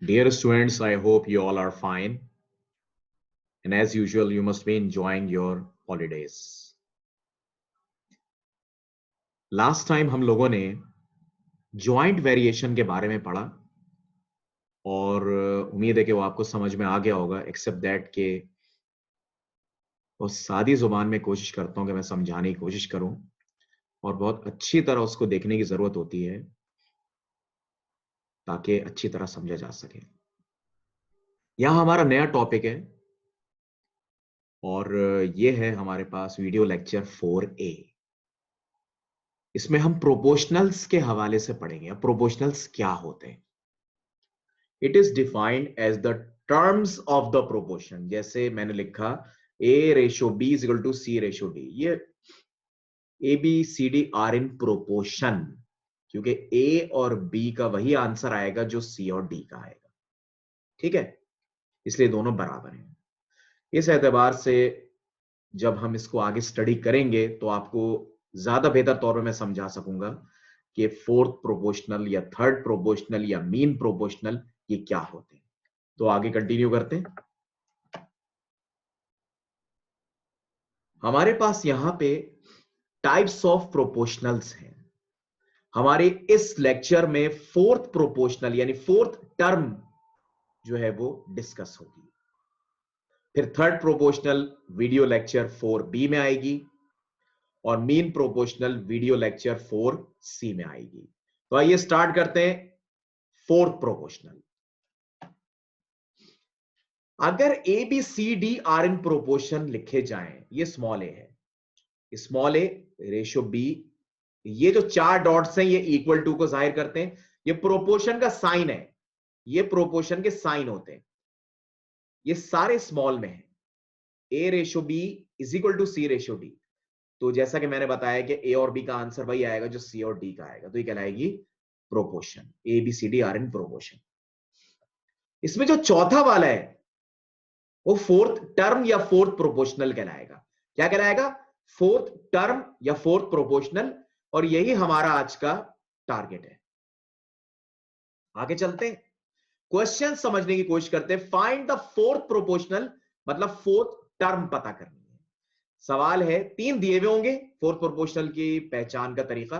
Dear students, I hope you all are fine. And as usual, you must be enjoying your holidays. Last time हम लोगों ने joint variation के बारे में पढ़ा और उम्मीद है कि वो आपको समझ में आ गया होगा, एक्सेप्ट दैट के बहुत सादी जुबान में कोशिश करता हूं कि मैं समझाने की कोशिश करूं और बहुत अच्छी तरह उसको देखने की जरूरत होती है ताकि अच्छी तरह समझा जा सके। यहां हमारा नया टॉपिक है और ये है हमारे पास वीडियो लेक्चर 4A। इसमें हम प्रोपोर्शनल्स के हवाले से पढ़ेंगे। अब प्रोपोर्शनल्स क्या होते हैं? It is defined as the terms of the proportion. जैसे मैंने लिखा A/B is equal to C/D, ये ABCD आर इन प्रोपोर्शन, क्योंकि A और B का वही आंसर आएगा जो C और D का आएगा। ठीक है, इसलिए दोनों बराबर हैं। इस एतबार से जब हम इसको आगे स्टडी करेंगे तो आपको ज्यादा बेहतर तौर पे मैं समझा सकूंगा कि फोर्थ प्रोपोर्शनल या थर्ड प्रोपोर्शनल या मीन प्रोपोर्शनल ये क्या होते हैं। तो आगे कंटिन्यू करते हैं। हमारे पास यहां पे टाइप्स ऑफ प्रोपोर्शनल्स हैं। हमारे इस लेक्चर में फोर्थ प्रोपोर्शनल यानी फोर्थ टर्म जो है वो डिस्कस होगी। फिर third proportional video lecture 4B में आएगी और mean proportional video lecture 4C में आएगी। तो आइए स्टार्ट करते हैं। फोर्थ प्रोपोर्शनल, अगर A B C D are in proportion लिखे जाएं, ये स्मॉल ए है, स्मॉल ए रेशो बी, ये जो चार डॉट्स हैं ये इक्वल टू को जाहिर करते हैं। ये प्रोपोर्शन का साइन है, ये प्रोपोर्शन के साइन होते हैं, ये सारे स्मॉल में है। A/B is equal to C/D। तो जैसा कि मैंने बताया कि ए और बी का आंसर वही आएगा जो सी और डी का आएगा, तो ये कहलाएगी proportion. ABCD are in proportion. इसमें जो चौथा वाला है वो फोर्थ टर्म या फोर्थ प्रोपोर्शनल कहलाएगा। क्या कहलाएगा? फोर्थ टर्म या फोर्थ प्रोपोर्शनल। और यही हमारा आज का टारगेट है। आगे चलते हैं, क्वेश्चन समझने की कोशिश करते हैं। फाइंड द फोर्थ प्रोपोर्शनल, मतलब फोर्थ टर्म पता करनी है। सवाल है, तीन दिए हुए होंगे, फोर्थ प्रोपोर्शनल की पहचान का तरीका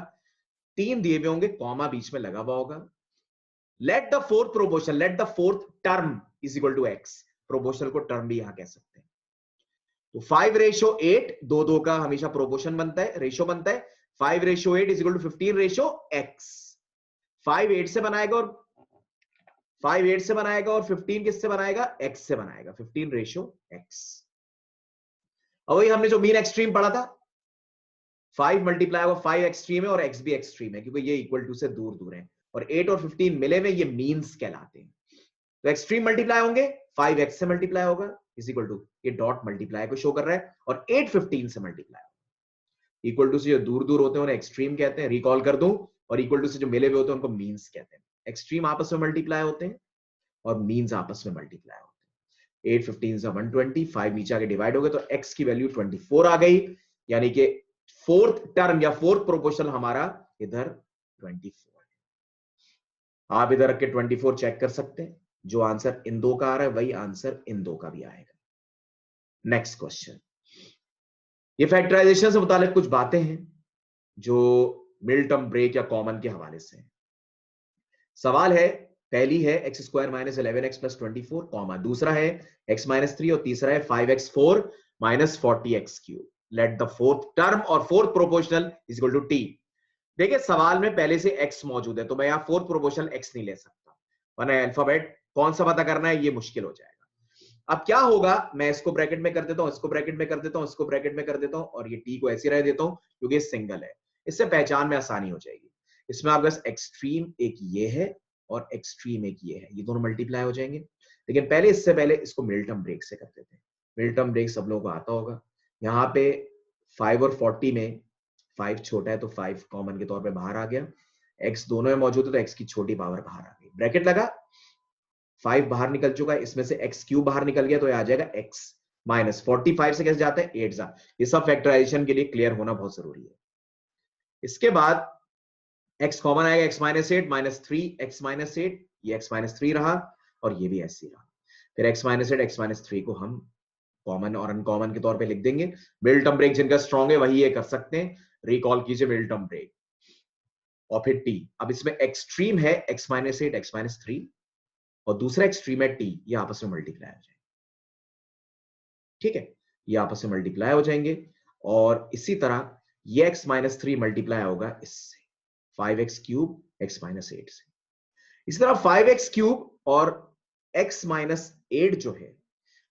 तीन दिए हुए होंगे, कॉमा बीच में लगा हुआ होगा। Let the fourth proportional, let the fourth term is equal to X. Proportional को टर्म भी यहां कह सकते हैं। तो 5/8, 2 का हमेशा प्रोपोर्शन बनता है, रेशो बनता है। 5/8 इज इक्वल टू 15/x। 5 8 से बनाएगा और 15 किससे बनाएगा? x से बनाएगा। 15/x। और वही हमने जो मीन एक्सट्रीम पढ़ा था, 5 मल्टीप्लाई होगा, 5 एक्सट्रीम है और x भी एक्सट्रीम है क्योंकि ये इक्वल टू से दूर दूर है। और 8 और 15 मिले हुए ये मीन्स कहलाते हैं। तो एक्सट्रीम मल्टीप्लाई होंगे, 5x से मल्टीप्लाई होगा इज इक्वल टू, ये डॉट मल्टीप्लाई को शो कर रहा है, और 8 15 से मल्टीप्लाई होगा। इक्वल टू से जो दूर दूर होते हैं उन्हें एक्सट्रीम कहते हैं, रिकॉल कर दूं। और इक्वल टू से जो मिले हुए होते हैं उनको मीन्स कहते हैं। एक्सट्रीम आपस में मल्टीप्लाई होते हैं और मीन्स आपस में मल्टीप्लाई होते हैं। 8 15 से 120, 5 नीचे आके डिवाइड हो गए तो x की वैल्यू 24 आ गई, यानी कि फोर्थ टर्म या फोर्थ प्रोपोर्शनल हमारा इधर 24 है। आप इधर रख के 24 चेक कर सकते हैं, जो आंसर इन दो का आ रहा है वही आंसर इन दो का भी आएगा। नेक्स्ट क्वेश्चन, ये फैक्टराइजेशन से मुतालिक कुछ बातें हैं जो मिड टर्म ब्रेक या कॉमन के हवाले से हैं। सवाल है, पहली है x² - 11x + 24, कॉमा दूसरा है x - 3 और तीसरा है 5x4 - 40x3। Let the fourth term और fourth proportional is equal to t। देखिए सवाल में पहले से x मौजूद है तो मैं यहां फोर्थ प्रोपोर्शनल x नहीं ले सकता, वरना अल्फाबेट कौन सा पता करना है ये मुश्किल हो जाएगा। अब क्या होगा, मैं इसको ब्रैकेट में कर देता हूं, इसको ब्रैकेट में कर देता हूं, इसको ब्रैकेट में कर देता हूं, और ये t को ऐसे रह देता हूं क्योंकि सिंगल है। इससे पहचान में आसानी हो जाएगी। इसमें आपका एक्सट्रीम एक ये है और एक्सट्रीम एक ये है, ये दोनों मल्टीप्लाई हो जाएंगे। लेकिन पहले, इससे पहले इसको मिड टर्म ब्रेक से कर देते हैं। मिड टर्म ब्रेक सब लोगों को आता होगा। यहाँ पे 5 और 40 में 5 छोटा है तो 5 कॉमन के तौर पे बाहर आ गया। x दोनों में मौजूद है तो x की छोटी पावर बाहर आ गई, ब्रैकेट लगा, 5 बाहर निकल चुका है, इसमें से x³ बाहर निकल गया तो ये आ जाएगा x माइनस 45 से कैसे जाता है 8 जा। ये सब फैक्टराइजेशन के लिए क्लियर होना बहुत जरूरी है। इसके बाद x कॉमन आएगा, x - 8 - 3 x - 8, ये x - 3 रहा, और ये भी ऐसे ही रहा। फिर x माइनस 8 x माइनस 3 को हम कॉमन और अनकॉमन के तौर पे लिख देंगे। मिडिल टर्म ब्रेक जिनका स्ट्रॉन्ग है वही ये कर सकते हैं, रिकॉल कीजिए मिडिल टर्म ब्रेक। और फिर t, अब इसमें एक्सट्रीम है x माइनस 8 x माइनस 3 और दूसरा एक्सट्रीम है t, ये आपस में मल्टीप्लाई हो जाएंगे। ठीक है, ये आपस में मल्टीप्लाई हो जाएंगे और इसी तरह ये x माइनस 3 मल्टीप्लाई होगा इससे 5x क्यूब x माइनस 8 से। इसी तरह 5x क्यूब और x माइनस 8 जो है,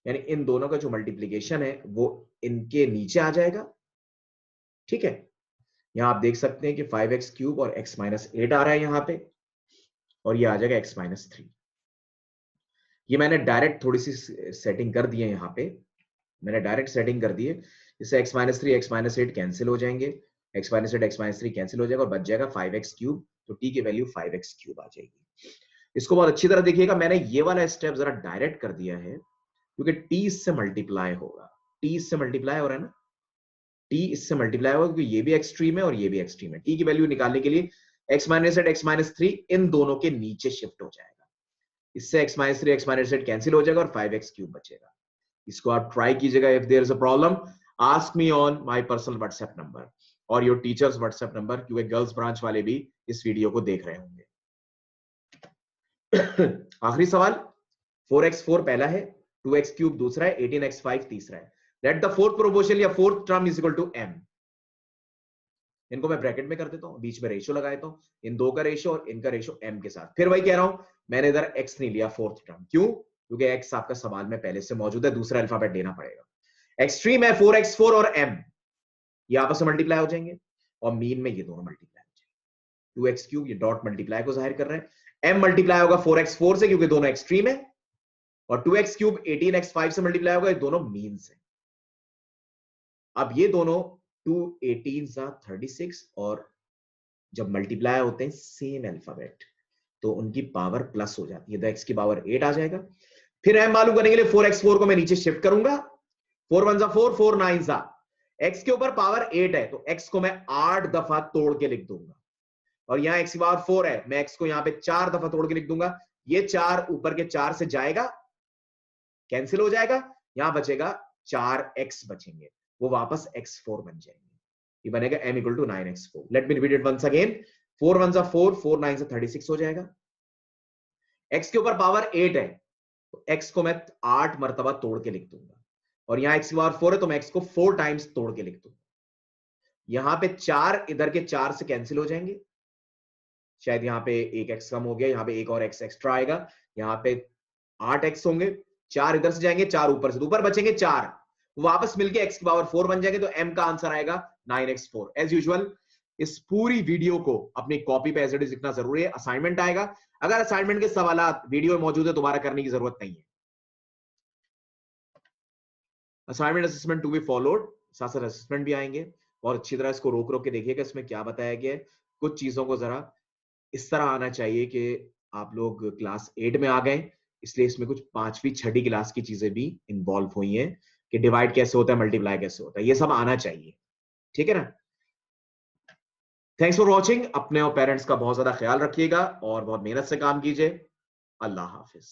यानी इन दोनों का जो मल्टीप्लीकेशन है वो इनके नीचे आ जाएगा। ठीक है, यहां आप देख सकते हैं कि 5x क्यूब और x माइनस 8 आ रहा है यहां पे, और ये आ जाएगा x माइनस 3। ये मैंने डायरेक्ट थोड़ी सी सेटिंग कर दी है, यहां पे मैंने डायरेक्ट सेटिंग कर दी है। इससे x minus 3 x minus 8 cancel हो जाएंगे, x minus 8 x minus 3 cancel हो जाएगा और बच जाएगा 5x क्यूब। तो t की वैल्यू 5x क्यूब आ जाएगी। इसको बहुत अच्छी तरह देखिएगा, मैंने ये वाला स्टेप जरा डायरेक्ट कर दिया है क्योंकि t इससे मल्टीप्लाई होगा, t इससे मल्टीप्लाई हो रहा है ना, t इससे मल्टीप्लाई होगा क्योंकि ये भी एक्सट्रीम है और ये भी एक्सट्रीम है। t की वैल्यू निकालने के लिए x माइनस 8 x माइनस 3 इन दोनों के नीचे शिफ्ट हो जाएगा, इससे x minus 3 x minus 8 cancel हो जाएगा और 5x क्यूब बचेगा। इसको आप ट्राई कीजिएगा। If there is a problem ask me on my personal WhatsApp number और योर टीचर्स व्हाट्सएप नंबर, क्योंकि गर्ल्स ब्रांच वाले भी इस वीडियो को देख रहे होंगे। आखिरी सवाल, 4x4 पहला है, 2x क्यूब दूसरा है, 18x5 तीसरा है। लेट द फोर्थ प्रोपोर्शन या fourth term is equal to m। इनको मैं ब्रैकेट में कर देता हूं, बीच में रेशियो लगा देता हूं, इन दो का रेशियो और इनका रेशियो m के साथ। फिर वही कह रहा हूं, मैंने इधर x नहीं लिया फोर्थ टर्म, क्यों? क्योंकि x आपका सवाल में पहले से मौजूद है, दूसरा अल्फाबेट लेना पड़ेगा। एक्सट्रीम है 4x4 और m, ये आपस में मल्टीप्लाई हो जाएंगे और मीन में ये दोनों मल्टीप्लाई हो जाएंगे। 2x क्यूब ये डॉट मल्टीप्लाई को जाहिर कर रहे हैं, m मल्टीप्लाई होगा 4x4 से क्योंकि दोनों एक्सट्रीम है, और 2x क्यूब 18x5 से मल्टीप्लाई होगा, ये दोनों मीन से। अब ये दोनों 2 18 36 और जब मल्टीप्लाई होते हैं सेम अल्फाबेट तो उनकी पावर प्लस हो जाती है, तो x की पावर 8 आ जाएगा। फिर m मालूम करने के लिए 4x4 को मैं नीचे शिफ्ट करूंगा, 4 1 4 4 9 x के ऊपर पावर 8 है तो x को मैं 8 दफा तोड़ के लिख दूंगा, और यहां x की पावर 4 है, मैं x को यहां पे 4 दफा तोड़ के लिख दूंगा। ये 4 ऊपर के 4 से जाएगा, कैंसिल हो जाएगा, यहां बचेगा 4x बचेंगे, वो वापस x4 बन जाएंगे। ये बनेगा m equal to 9x4। Let me repeat it once again, 4 1 4 4 9 36 हो जाएगा। x के ऊपर पावर 8 है तो x को मैं 8 मरतबा तोड़ के लिख दूंगा, और यहां x की पावर 4 है तो मैं x को 4 टाइम्स तोड़ के लिख दूंगा। यहां पे 4 इधर के 4 से कैंसिल हो जाएंगे, शायद यहां पे एक x कम हो गया, यहां पे एक और x एक्स्ट्रा आएगा, यहां पे 8x होंगे, 4 इधर से जाएंगे, 4 ऊपर से, ऊपर बचेंगे 4, वापस मिलके x की पावर 4 बन जाएंगे, तो m का आंसर आएगा 9x4। एज यूजुअल इस पूरी वीडियो को अपनी कॉपी पे एज इट इज लिखना जरूरी है, असाइनमेंट आएगा, अगर असाइनमेंट के सवाल वीडियो में मौजूद है दोबारा करने की जरूरत नहीं है। Assignment assessment to be followed, साथ साथ असेसमेंट भी आएंगे, और अच्छी तरह इसको रोक रोक के देखिएगा इसमें क्या बताया गया है। कुछ चीजों को जरा इस तरह आना चाहिए कि आप लोग क्लास 8 में आ गए, इसलिए इसमें कुछ 5वीं 6वीं क्लास की चीजें भी इन्वॉल्व हुई हैं कि डिवाइड कैसे होता है, मल्टीप्लाई कैसे होता है, ये सब आना चाहिए। ठीक है ना? Thanks for watching. अपने और पेरेंट्स का बहुत ज्यादा ख्याल रखिएगा और बहुत मेहनत से काम कीजिए। अल्लाह हाफिज।